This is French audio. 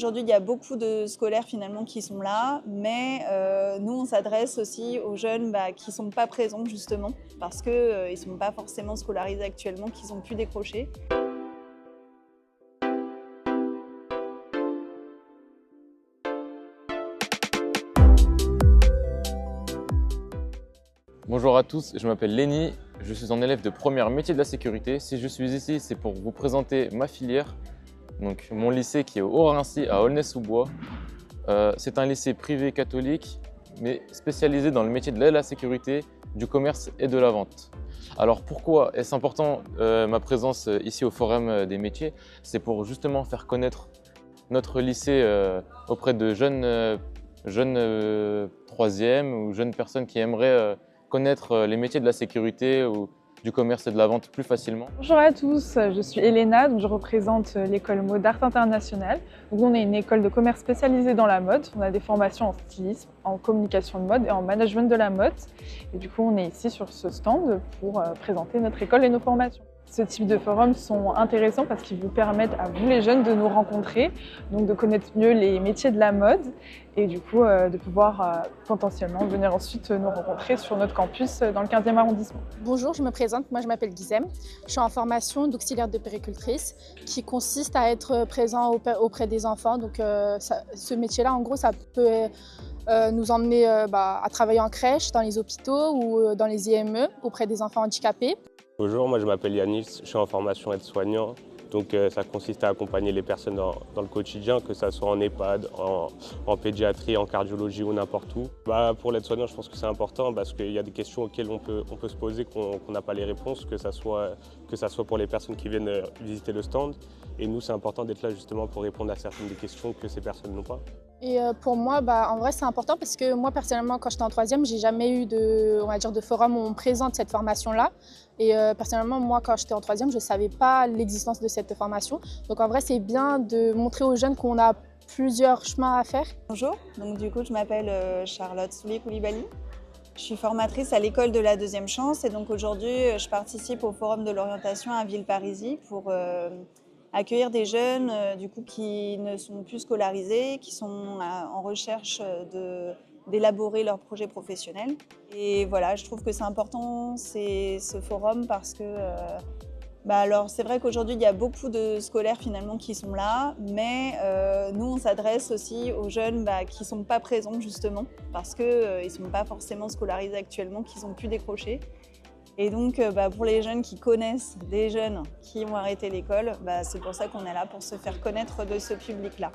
Aujourd'hui, il y a beaucoup de scolaires finalement qui sont là, mais nous, on s'adresse aussi aux jeunes qui ne sont pas présents justement, parce qu'ils ne sont pas forcément scolarisés actuellement, qu'ils ont pu décrocher. Bonjour à tous, je m'appelle Lenny, je suis un élève de première métier de la sécurité. Si je suis ici, c'est pour vous présenter ma filière, donc mon lycée qui est au Haut-Rhincy à Aulnay-sous-Bois. C'est un lycée privé catholique, mais spécialisé dans le métier de la sécurité, du commerce et de la vente. Alors pourquoi est-ce important ma présence ici au Forum des métiers? C'est pour justement faire connaître notre lycée auprès de jeunes troisièmes ou jeunes personnes qui aimeraient connaître les métiers de la sécurité ou du commerce et de la vente plus facilement. Bonjour à tous, je suis Elena, donc je représente l'école Modart International. Donc on est une école de commerce spécialisée dans la mode. On a des formations en stylisme, en communication de mode et en management de la mode. Et du coup, on est ici sur ce stand pour présenter notre école et nos formations. Ce type de forums sont intéressants parce qu'ils vous permettent à vous les jeunes de nous rencontrer, donc de connaître mieux les métiers de la mode et du coup de pouvoir potentiellement venir ensuite nous rencontrer sur notre campus dans le 15e arrondissement. Bonjour, je me présente, moi je m'appelle Guizem. Je suis en formation d'auxiliaire de puéricultrice qui consiste à être présent auprès des enfants. Donc ce métier-là, en gros, ça peut nous emmener à travailler en crèche, dans les hôpitaux ou dans les IME auprès des enfants handicapés. Bonjour, moi je m'appelle Yanis, je suis en formation aide-soignant. Donc ça consiste à accompagner les personnes dans le quotidien, que ce soit en EHPAD, en pédiatrie, en cardiologie ou n'importe où. Pour l'aide-soignant, je pense que c'est important parce qu'il y a des questions auxquelles on peut se poser qu'on n'a pas les réponses, que ça soit pour les personnes qui viennent visiter le stand. Et nous, c'est important d'être là justement pour répondre à certaines des questions que ces personnes n'ont pas. Et pour moi, en vrai, c'est important parce que moi, personnellement, quand j'étais en troisième, j'ai jamais eu de forum où on présente cette formation-là. Et personnellement, moi, quand j'étais en troisième, je ne savais pas l'existence de cette formation. Donc en vrai, c'est bien de montrer aux jeunes qu'on a plusieurs chemins à faire. Bonjour, donc du coup, je m'appelle Charlotte Soulier-Koulibaly. Je suis formatrice à l'école de la deuxième chance et donc aujourd'hui, je participe au forum de l'orientation à Villeparisis pour accueillir des jeunes du coup, qui ne sont plus scolarisés, qui sont en recherche d'élaborer leur projet professionnel. Et voilà, je trouve que c'est important ce forum parce que alors c'est vrai qu'aujourd'hui il y a beaucoup de scolaires finalement qui sont là, mais nous on s'adresse aussi aux jeunes qui ne sont pas présents justement parce qu'ils ne sont pas forcément scolarisés actuellement, qu'ils ont pu décrocher. Et donc, pour les jeunes qui connaissent des jeunes qui ont arrêté l'école, c'est pour ça qu'on est là, pour se faire connaître de ce public-là.